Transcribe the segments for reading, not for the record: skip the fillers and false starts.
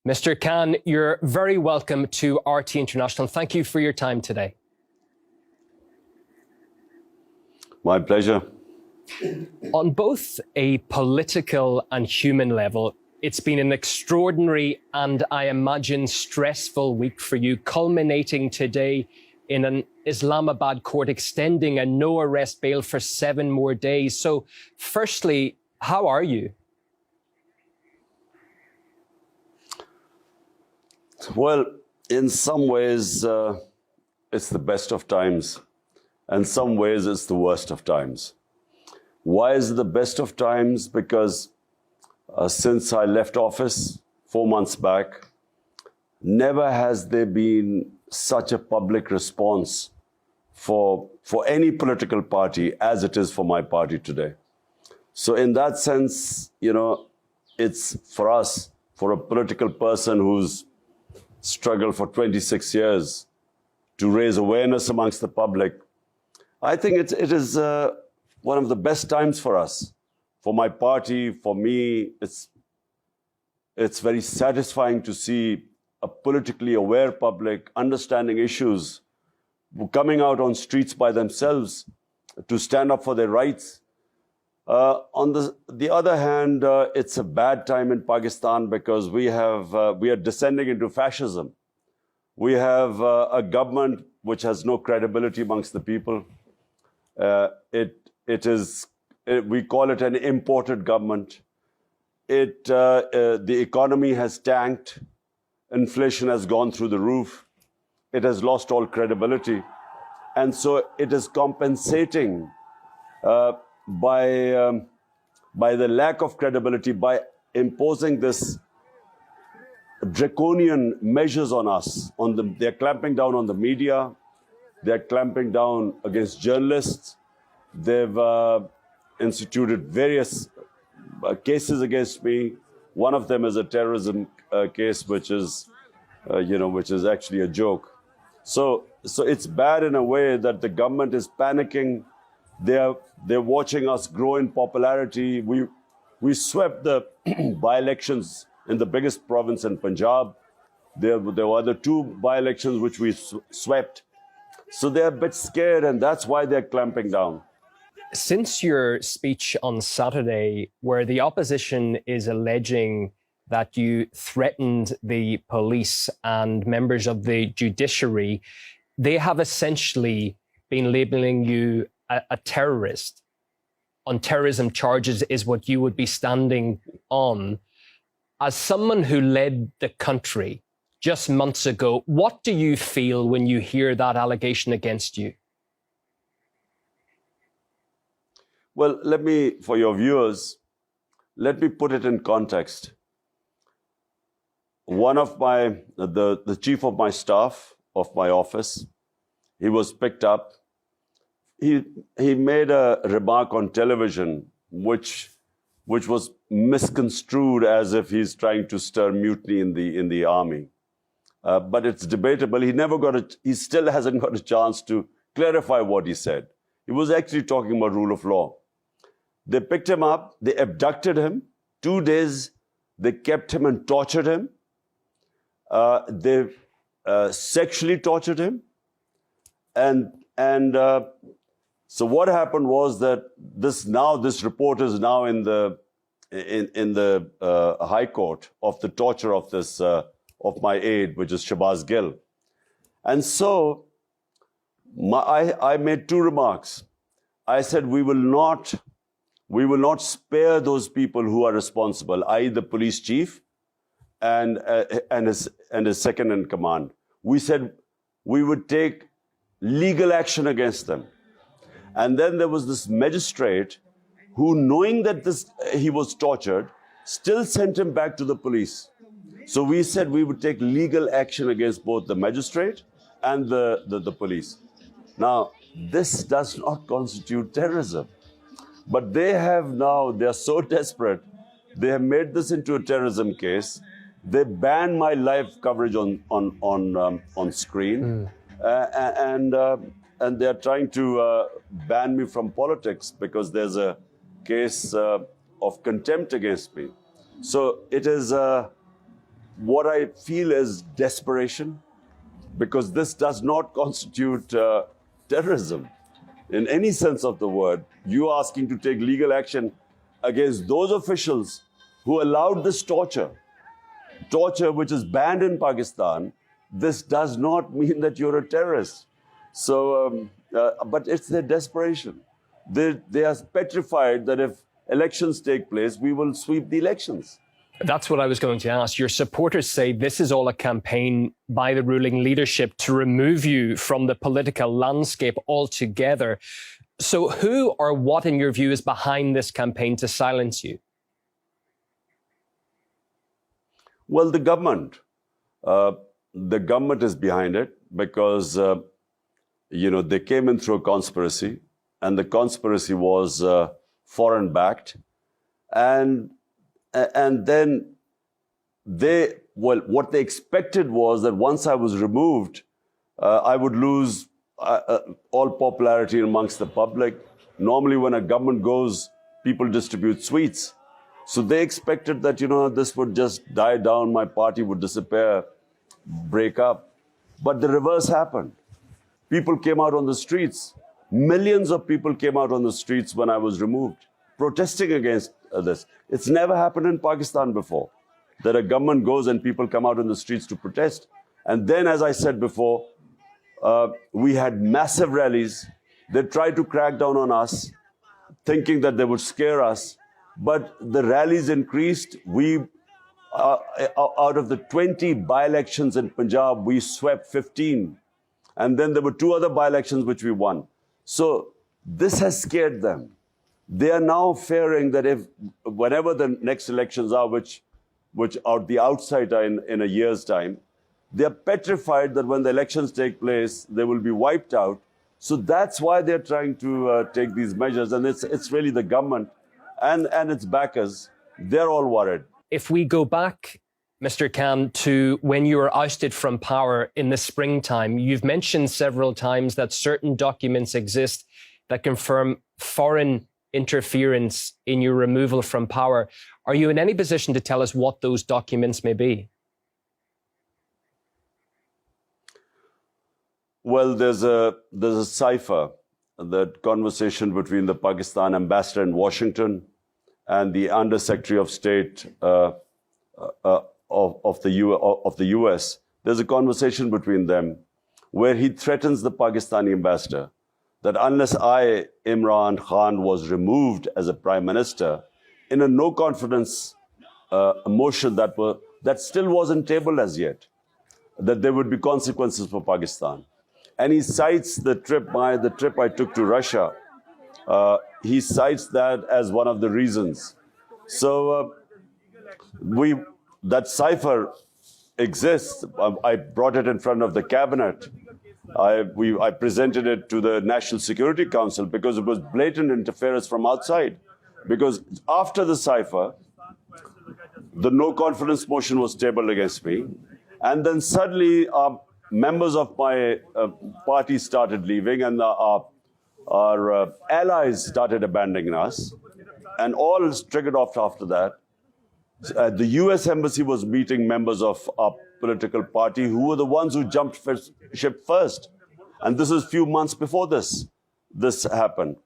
Mr. Khan, you're very welcome to RT International. Thank you for your time today. My pleasure. On both a political and human level, it's been an extraordinary and, I imagine, stressful week for you, culminating today in an Islamabad court extending a no-arrest bail for 7 more days. So, firstly, how are you? Well, in some ways, it's the best of times. And some ways, it's the worst of times. Why is it the best of times? Because since I left office 4 months back, never has there been such a public response for any political party as it is for my party today. So in that sense, you know, it's for us, for a political person who's struggled for 26 years to raise awareness amongst the public, I think it is one of the best times for us, for my party, for me. It's very satisfying to see a politically aware public understanding issues, coming out on streets by themselves to stand up for their rights. On the other hand, it's a bad time in Pakistan because we are descending into fascism. We have a government which has no credibility amongst the people. We call it an imported government. The economy has tanked. Inflation has gone through the roof. It has lost all credibility. And so it is compensating by the lack of credibility, by imposing this draconian measures on us. They're clamping down on the media. They're clamping down against journalists. They've instituted various cases against me. One of them is a terrorism case, which is actually a joke. So it's bad in a way that the government is panicking. They're watching us grow in popularity. We swept the by-elections in the biggest province in Punjab. There were the 2 by-elections which we swept. So they're a bit scared, and that's why they're clamping down. Since your speech on Saturday, where the opposition is alleging that you threatened the police and members of the judiciary, they have essentially been labeling you a terrorist. On terrorism charges is what you would be standing on. As someone who led the country just months ago, what do you feel when you hear that allegation against you? Well, for your viewers, let me put it in context. One of the chief of my staff, of my office, he was picked up. He made a remark on television, which was misconstrued as if he's trying to stir mutiny in the army. But it's debatable. He still hasn't got a chance to clarify what he said. He was actually talking about rule of law. They picked him up, they abducted him. 2 days, they kept him and tortured him. They sexually tortured him. And so what happened was that this report is now in the High Court of the torture of this of my aide, which is Shabazz Gill. And so I made 2 remarks. I said we will not spare those people who are responsible, i.e. the police chief and his second in command. We said we would take legal action against them. And then there was this magistrate who, knowing that he was tortured, still sent him back to the police. So we said we would take legal action against both the magistrate and the police. Now, this does not constitute terrorism. But they're so desperate, they have made this into a terrorism case. They banned my live coverage on screen. And they're trying to ban me from politics because there's a case of contempt against me. So it is what I feel is desperation, because this does not constitute terrorism in any sense of the word. You asking to take legal action against those officials who allowed this torture which is banned in Pakistan, this does not mean that you're a terrorist. So, but it's their desperation. They are petrified that if elections take place, we will sweep the elections. That's what I was going to ask. Your supporters say this is all a campaign by the ruling leadership to remove you from the political landscape altogether. So who or what, in your view, is behind this campaign to silence you? Well, the government. The government is behind it because, they came in through a conspiracy, and the conspiracy was foreign-backed. And then what they expected was that once I was removed, I would lose all popularity amongst the public. Normally, when a government goes, people distribute sweets. So they expected that, this would just die down, my party would disappear, break up. But the reverse happened. People came out on the streets. Millions of people came out on the streets when I was removed, protesting against this. It's never happened in Pakistan before, that a government goes and people come out on the streets to protest. And then, as I said before, we had massive rallies. They tried to crack down on us, thinking that they would scare us. But the rallies increased. Out of the 20 by-elections in Punjab, we swept 15. And then there were 2 other by-elections which we won. So this has scared them. They are now fearing that whenever the next elections are, which are the outside are in a year's time, they are petrified that when the elections take place, they will be wiped out. So that's why they're trying to take these measures. And it's really the government and its backers. They're all worried. If we go back, Mr. Khan, to when you were ousted from power in the springtime, you've mentioned several times that certain documents exist that confirm foreign interference in your removal from power. Are you in any position to tell us what those documents may be? Well, there's a cipher, that conversation between the Pakistan ambassador in Washington and the Under-Secretary of State of the US. There's a conversation between them where he threatens the Pakistani ambassador that unless I, Imran Khan, was removed as a prime minister in a no-confidence motion that still wasn't tabled as yet, that there would be consequences for Pakistan. And he cites the trip I took to Russia. He cites that as one of the reasons. So that cipher exists. I brought it in front of the cabinet. I presented it to the National Security Council because it was blatant interference from outside. Because after the cipher, the no-confidence motion was tabled against me. And then suddenly, members of my party started leaving, and our allies started abandoning us. And all is triggered off after that. The US Embassy was meeting members of our political party who were the ones who jumped ship first. And this is a few months before this happened.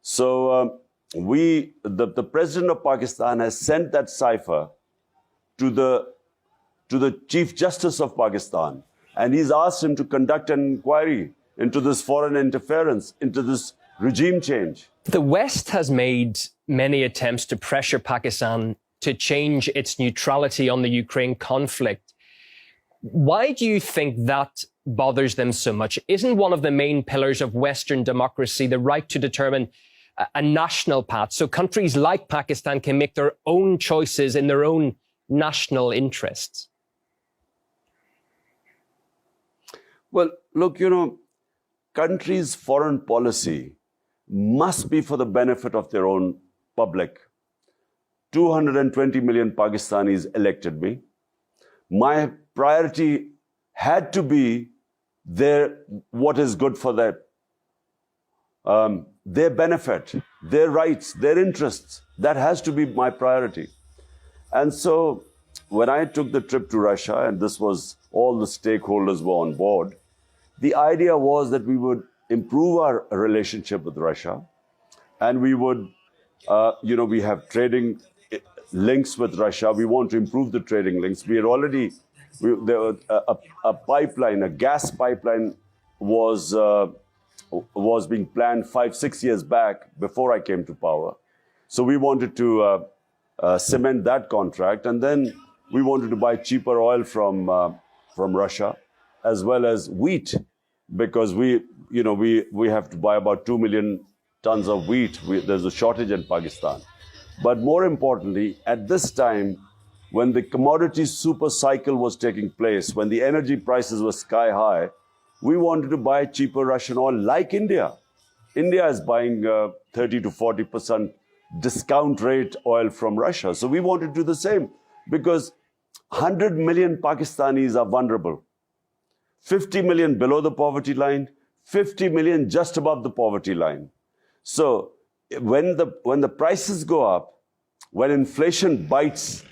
So the president of Pakistan has sent that cipher to the Chief Justice of Pakistan. And he's asked him to conduct an inquiry into this foreign interference, into this regime change. The West has made many attempts to pressure Pakistan to change its neutrality on the Ukraine conflict. Why do you think that bothers them so much? Isn't one of the main pillars of Western democracy the right to determine a national path, so countries like Pakistan can make their own choices in their own national interests? Well, look, countries' foreign policy must be for the benefit of their own public. 220 million Pakistanis elected me. My priority had to be what is good for their benefit, their rights, their interests. That has to be my priority. And so when I took the trip to Russia, and this was all the stakeholders were on board, the idea was that we would improve our relationship with Russia, and we would, we have trading links with Russia. We want to improve the trading links. We had already, there was a pipeline, a gas pipeline was being planned 5-6 years back before I came to power. So we wanted to cement that contract, and then we wanted to buy cheaper oil from Russia, as well as wheat, because we have to buy about 2 million tons of wheat. There's a shortage in Pakistan. But more importantly, at this time, when the commodity super cycle was taking place, when the energy prices were sky high, we wanted to buy cheaper Russian oil like India. India is buying 30 to 40% discount rate oil from Russia. So we wanted to do the same, because 100 million Pakistanis are vulnerable. 50 million below the poverty line, 50 million just above the poverty line. So when the prices go up, when inflation bites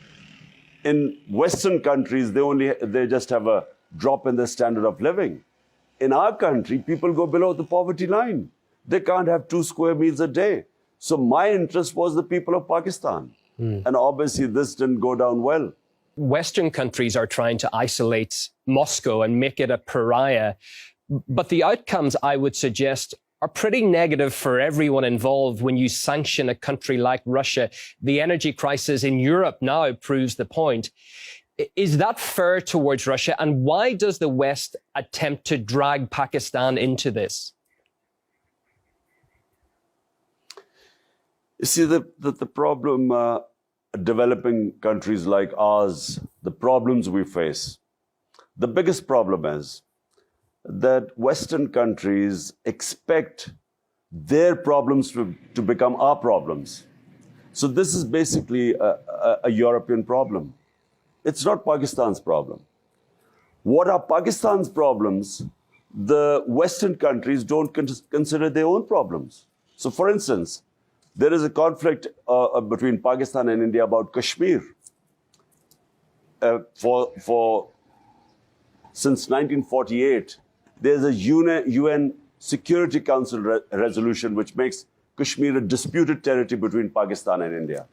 in Western countries, they just have a drop in their standard of living. In our country, people go below the poverty line. They can't have 2 square meals a day. So my interest was the people of Pakistan. And obviously this didn't go down well. Western countries are trying to isolate Moscow and make it a pariah. But the outcomes, I would suggest, are pretty negative for everyone involved when you sanction a country like Russia. The energy crisis in Europe now proves the point. Is that fair towards Russia? And why does the West attempt to drag Pakistan into this? You see, the problem, developing countries like ours, the problems we face, the biggest problem is that Western countries expect their problems to become our problems. So this is basically a European problem. It's not Pakistan's problem. What are Pakistan's problems? The Western countries don't consider their own problems. So for instance, there is a conflict between Pakistan and India about Kashmir. Since 1948, there's a UN Security Council resolution which makes Kashmir a disputed territory between Pakistan and India.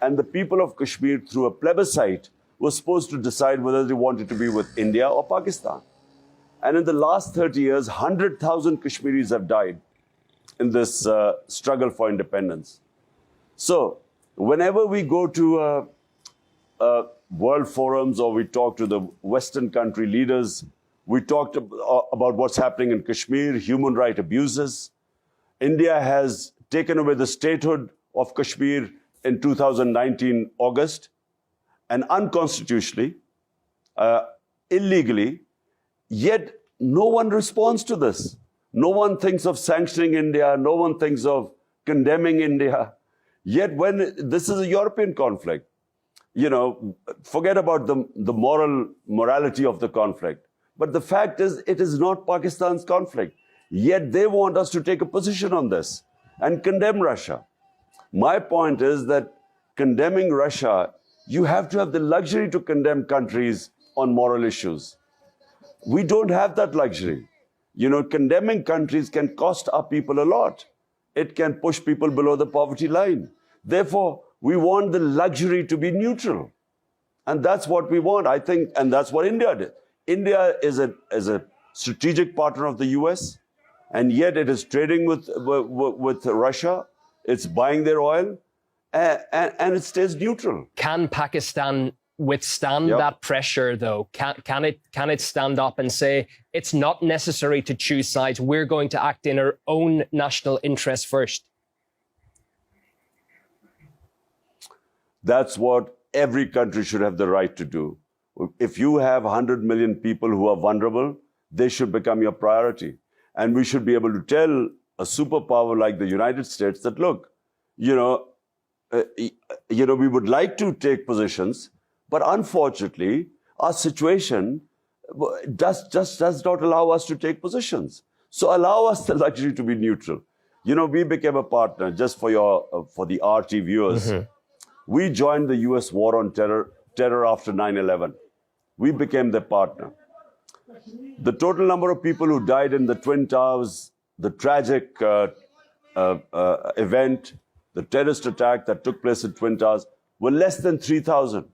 And the people of Kashmir, through a plebiscite, were supposed to decide whether they wanted to be with India or Pakistan. And in the last 30 years, 100,000 Kashmiris have died in this struggle for independence. So whenever we go to world forums or we talk to the Western country leaders, we talked about what's happening in Kashmir, human rights abuses. India has taken away the statehood of Kashmir in 2019 August, and unconstitutionally, illegally, yet no one responds to this. No one thinks of sanctioning India, no one thinks of condemning India. Yet when this is a European conflict, forget about the morality of the conflict. But the fact is, it is not Pakistan's conflict. Yet they want us to take a position on this and condemn Russia. My point is that condemning Russia, you have to have the luxury to condemn countries on moral issues. We don't have that luxury. Condemning countries can cost our people a lot. It can push people below the poverty line. Therefore, we want the luxury to be neutral. And that's what we want, I think, and that's what India did. India is a strategic partner of the US, and yet it is trading with Russia. It's buying their oil, and it stays neutral. Can Pakistan withstand that pressure, though? Can it stand up and say, it's not necessary to choose sides, we're going to act in our own national interest first? That's what every country should have the right to do. If you have 100 million people who are vulnerable, they should become your priority. And we should be able to tell a superpower like the United States that, look, we would like to take positions, but unfortunately, our situation does not allow us to take positions. So allow us the luxury to be neutral. We became a partner, just for the RT viewers. We joined the US war on terror terror after 9/11. We became their partner. The total number of people who died in the Twin Towers, the tragic event, the terrorist attack that took place in Twin Towers, were less than 3,000.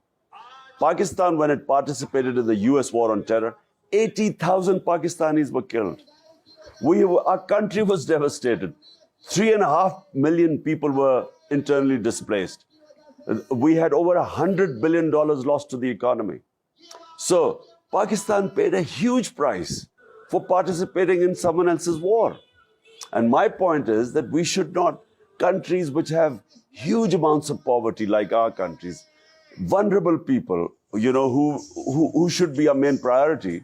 Pakistan, when it participated in the US war on terror, 80,000 Pakistanis were killed. Our country was devastated. 3.5 million people were internally displaced. We had over $100 billion lost to the economy. So Pakistan paid a huge price for participating in someone else's war. And my point is that we should not, countries which have huge amounts of poverty like our countries, vulnerable people, you know, who should be our main priority,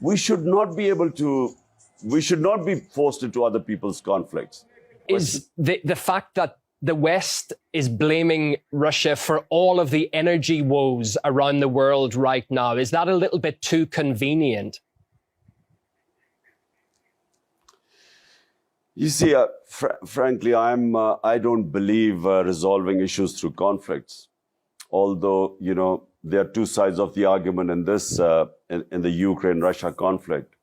we should not be forced into other people's conflicts. Is the fact that the West is blaming Russia for all of the energy woes around the world right now, is that a little bit too convenient? You see, frankly, I don't believe resolving issues through conflicts. Although, you know, there are two sides of the argument in this, in the Ukraine-Russia conflict.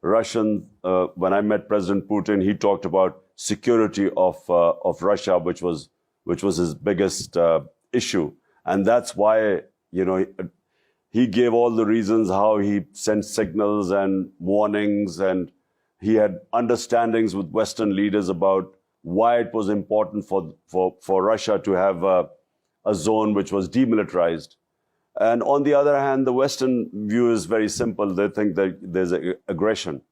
When I met President Putin, he talked about security of Russia, which was his biggest issue, and that's why, you know, he gave all the reasons how he sent signals and warnings, and he had understandings with Western leaders about why it was important for Russia to have a zone which was demilitarized. And on the other hand, the Western view is very simple. They think that there's aggression.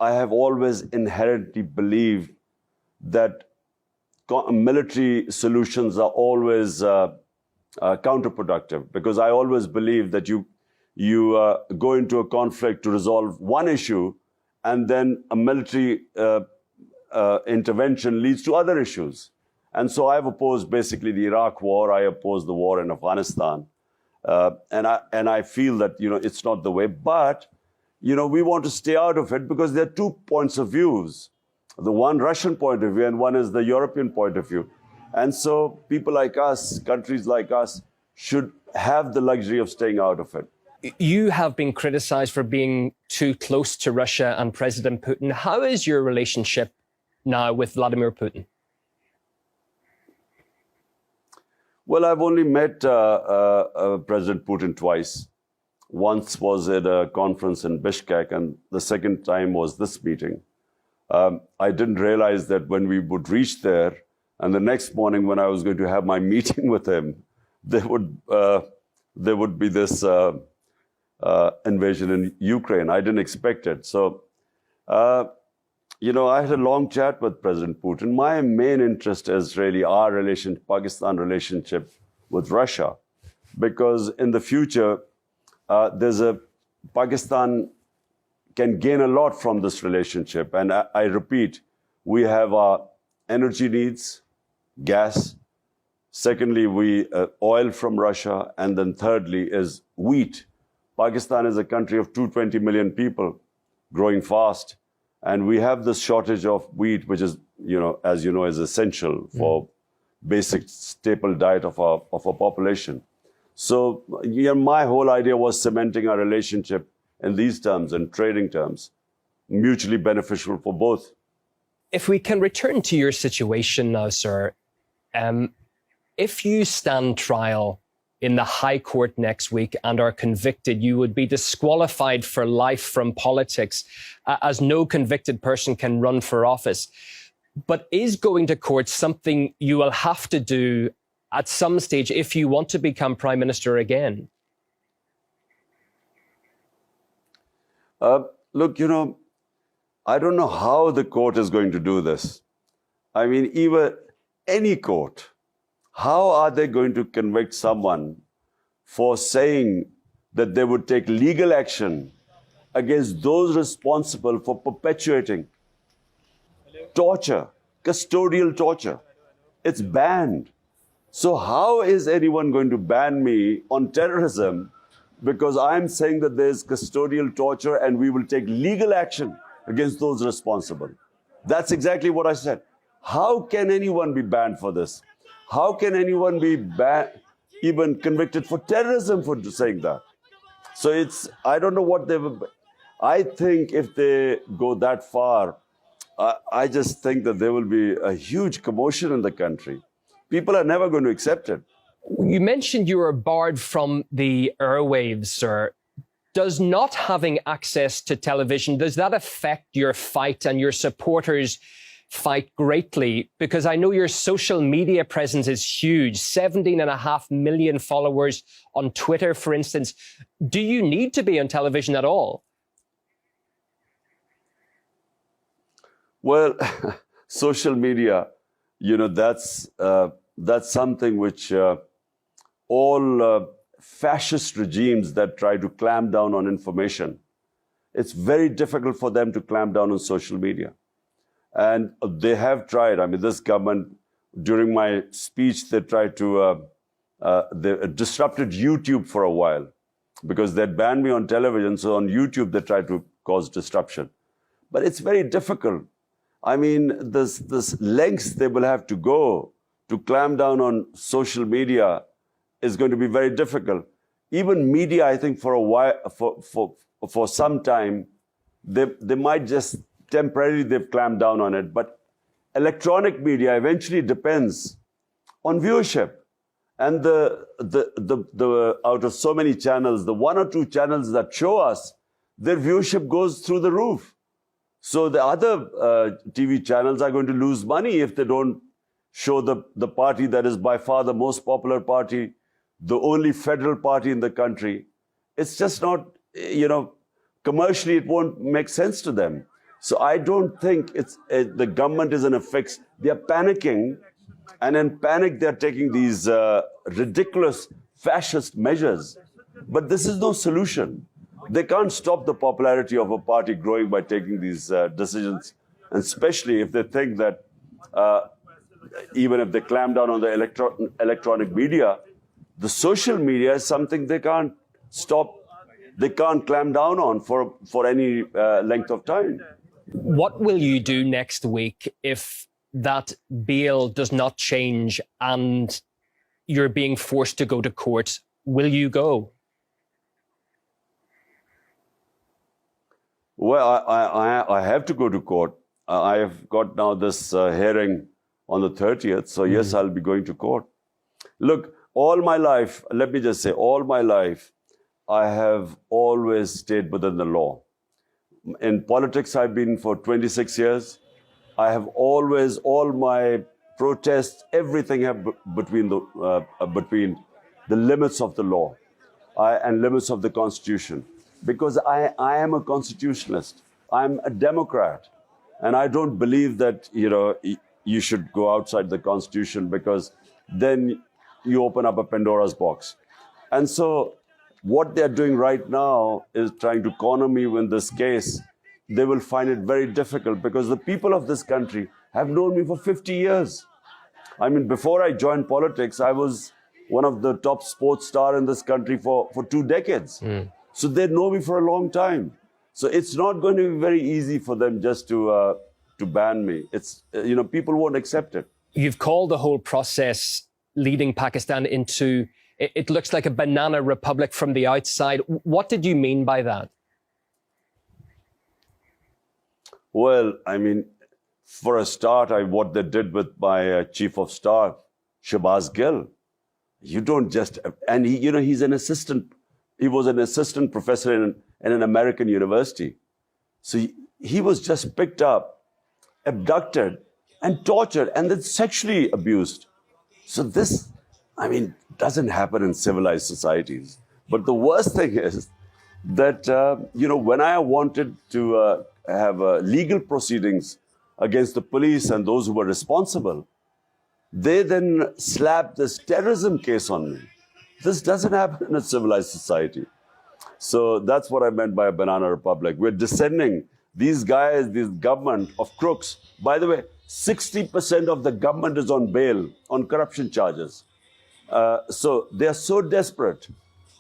I have always inherently believed that military solutions are always counterproductive, because I always believe that you go into a conflict to resolve one issue, and then a military intervention leads to other issues. And so I've opposed basically the Iraq war. I oppose the war in Afghanistan, and I feel that, you know, it's not the way. But, you know, we want to stay out of it because there are 2 points of views: the one Russian point of view, and one is the European point of view. And so people like us, countries like us, should have the luxury of staying out of it. You have been criticized for being too close to Russia and President Putin. How is your relationship now with Vladimir Putin? Well, I've only met President Putin twice. Once was at a conference in Bishkek, and the second time was this meeting. I didn't realize that when we would reach there, and the next morning when I was going to have my meeting with him, there would be this invasion in Ukraine. I didn't expect it. So, you know, I had a long chat with President Putin. My main interest is really our Pakistan relationship with Russia, because in the future, Pakistan can gain a lot from this relationship. And I repeat, we have our energy needs, gas. Secondly, oil from Russia. And then thirdly is wheat. Pakistan is a country of 220 million people, growing fast. And we have this shortage of wheat, which is, you know, as you know, is essential for basic staple diet of our population. So, you know, my whole idea was cementing our relationship in these terms, in trading terms, mutually beneficial for both. If we can return to your situation now, sir, if you stand trial in the High Court next week and are convicted, you would be disqualified for life from politics, as no convicted person can run for office. But is going to court something you will have to do at some stage if you want to become Prime Minister again? Look, you know, I don't know how the court is going to do this. I mean, even any court, how are they going to convict someone for saying that they would take legal action against those responsible for perpetuating torture, custodial torture? It's banned. So how is anyone going to ban me on terrorism because I'm saying that there's custodial torture and we will take legal action against those responsible? That's exactly what I said. How can anyone be banned for this? How can anyone be even convicted for terrorism for saying that? So I don't know what they will. I think if they go that far, I just think that there will be a huge commotion in the country. People are never going to accept it. You mentioned you were barred from the airwaves, sir. Does not having access to television, does that affect your fight and your supporters' fight greatly? Because I know your social media presence is huge, 17.5 million followers on Twitter, for instance. Do you need to be on television at all? Well, social media, that's something which all fascist regimes that try to clamp down on information, it's very difficult for them to clamp down on social media. And they have tried. I mean, this government, during my speech, they tried to, they disrupted YouTube for a while because they'd banned me on television. So on YouTube, they tried to cause disruption. But it's very difficult. I mean, this lengths they will have to go to clamp down on social media is going to be very difficult. Even media, I think, for a while, for some time, they might just temporarily they've clamped down on it. But electronic media eventually depends on viewership, and the out of so many channels, the 1 or 2 channels that show us, their viewership goes through the roof. So the other TV channels are going to lose money if they don't show the party that is by far the most popular party, the only federal party in the country. It's just not, commercially it won't make sense to them. So I don't think the government is in a fix. They're panicking, and in panic they're taking these ridiculous fascist measures. But this is no solution. They can't stop the popularity of a party growing by taking these decisions, and especially if they think that even if they clamp down on the electronic media, the social media is something they can't stop, they can't clamp down on for any length of time. What will you do next week if that bail does not change and you're being forced to go to court? Will you go? Well, I have to go to court. I have got now this hearing on the 30th. So yes, I'll be going to court. Look, all my life, let me just say, all my life, I have always stayed within the law. In politics, I've been for 26 years. I have always, all my protests, everything have between the limits of the law and limits of the Constitution. Because I am a constitutionalist. I'm a Democrat. And I don't believe that, you should go outside the Constitution, because then you open up a Pandora's box. And so what they're doing right now is trying to corner me in this case. They will find it very difficult, because the people of this country have known me for 50 years. I mean, before I joined politics, I was one of the top sports stars in this country for 2 decades. So they know me for a long time. So it's not going to be very easy for them just to ban me. It's, people won't accept it. You've called the whole process leading Pakistan into, it looks like a banana republic from the outside. What did you mean by that? Well, I mean, for a start, what they did with my chief of staff, Shahbaz Gill, you don't just, and he's an assistant. He was an assistant professor in an American university. So he was just picked up, abducted, and tortured, and then sexually abused. So this, doesn't happen in civilized societies. But the worst thing is that, when I wanted to have legal proceedings against the police and those who were responsible, they then slapped this terrorism case on me. This doesn't happen in a civilized society. So that's what I meant by a banana republic. We're descending. These guys, this government of crooks, by the way, 60% of the government is on bail, on corruption charges. So they are so desperate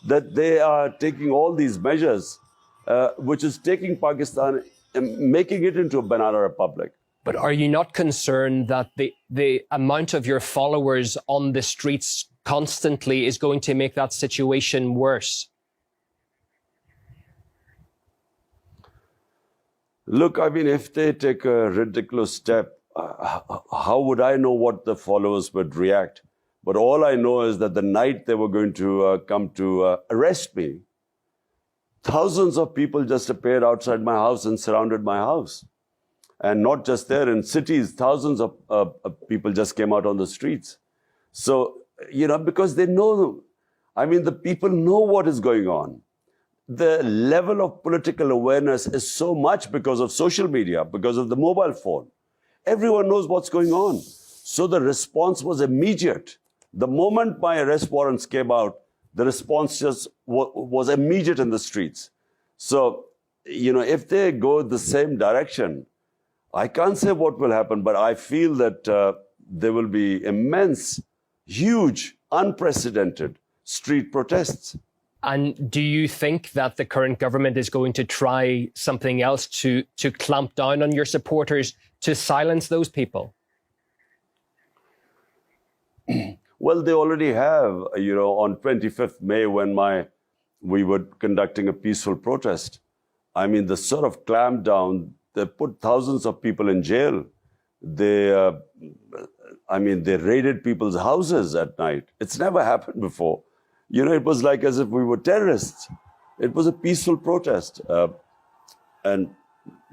that they are taking all these measures, which is taking Pakistan and making it into a banana republic. But are you not concerned that the amount of your followers on the streets constantly is going to make that situation worse? Look, I mean, if they take a ridiculous step, how would I know what the followers would react? But all I know is that the night they were going to come to arrest me, thousands of people just appeared outside my house and surrounded my house. And not just there, in cities, thousands of people just came out on the streets. So, because they know, I mean, the people know what is going on. The level of political awareness is so much because of social media, because of the mobile phone. Everyone knows what's going on. So the response was immediate. The moment my arrest warrants came out, the response just was immediate in the streets. So, if they go the same direction, I can't say what will happen, but I feel that there will be immense, huge, unprecedented street protests. And do you think that the current government is going to try something else to clamp down on your supporters, to silence those people? Well, they already have, on 25th May when we were conducting a peaceful protest. I mean, the sort of clampdown, they put thousands of people in jail. They raided people's houses at night. It's never happened before. It was like as if we were terrorists. It was a peaceful protest. And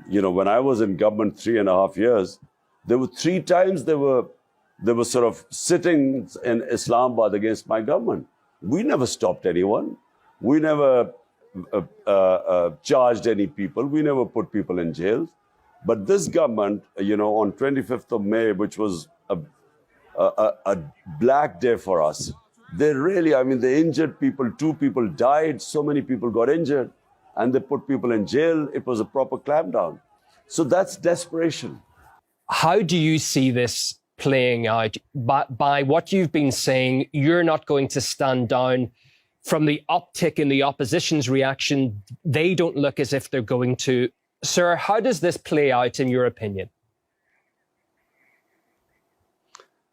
when I was in government 3.5 years, there were 3 times they were sort of sitting in Islamabad against my government. We never stopped anyone. We never charged any people. We never put people in jail. But this government, on 25th of May, which was a black day for us, they injured people. 2 people died. So many people got injured. And they put people in jail. It was a proper clampdown. So that's desperation. How do you see this playing out? By what you've been saying, you're not going to stand down. From the uptick in the opposition's reaction, they don't look as if they're going to. Sir, how does this play out in your opinion?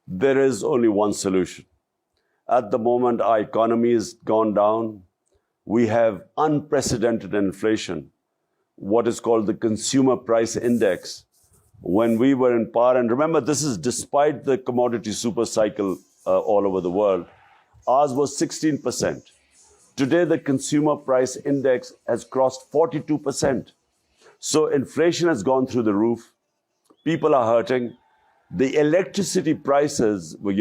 There is only one solution. At the moment, our economy has gone down. We have unprecedented inflation, what is called the consumer price index. When we were in power, and remember, this is despite the commodity super cycle all over the world, ours was 16%. Today, the consumer price index has crossed 42%. So inflation has gone through the roof. People are hurting. The electricity prices, when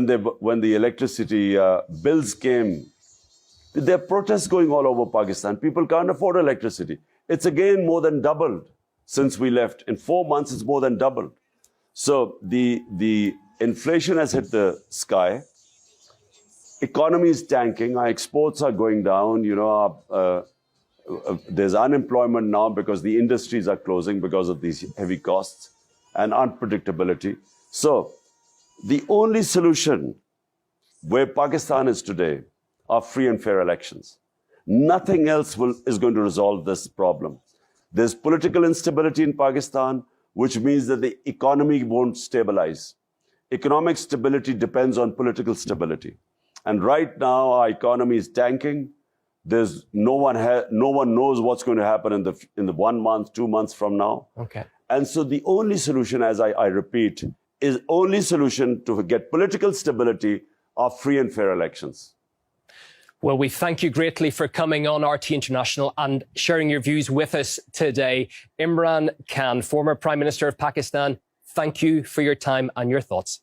the electricity bills came, there are protests going all over Pakistan. People can't afford electricity. It's again more than doubled since we left. In 4 months, it's more than doubled. So the inflation has hit the sky. Economy is tanking. Our exports are going down. There's unemployment now because the industries are closing because of these heavy costs and unpredictability. So the only solution where Pakistan is today are free and fair elections. Nothing else is going to resolve this problem. There's political instability in Pakistan, which means that the economy won't stabilize. Economic stability depends on political stability. And right now, our economy is tanking. There's no one knows what's going to happen in the 1 month, 2 months from now. Okay. And so the only solution, as I repeat, is only solution to get political stability are free and fair elections. Well, we thank you greatly for coming on RT International and sharing your views with us today. Imran Khan, former Prime Minister of Pakistan, thank you for your time and your thoughts.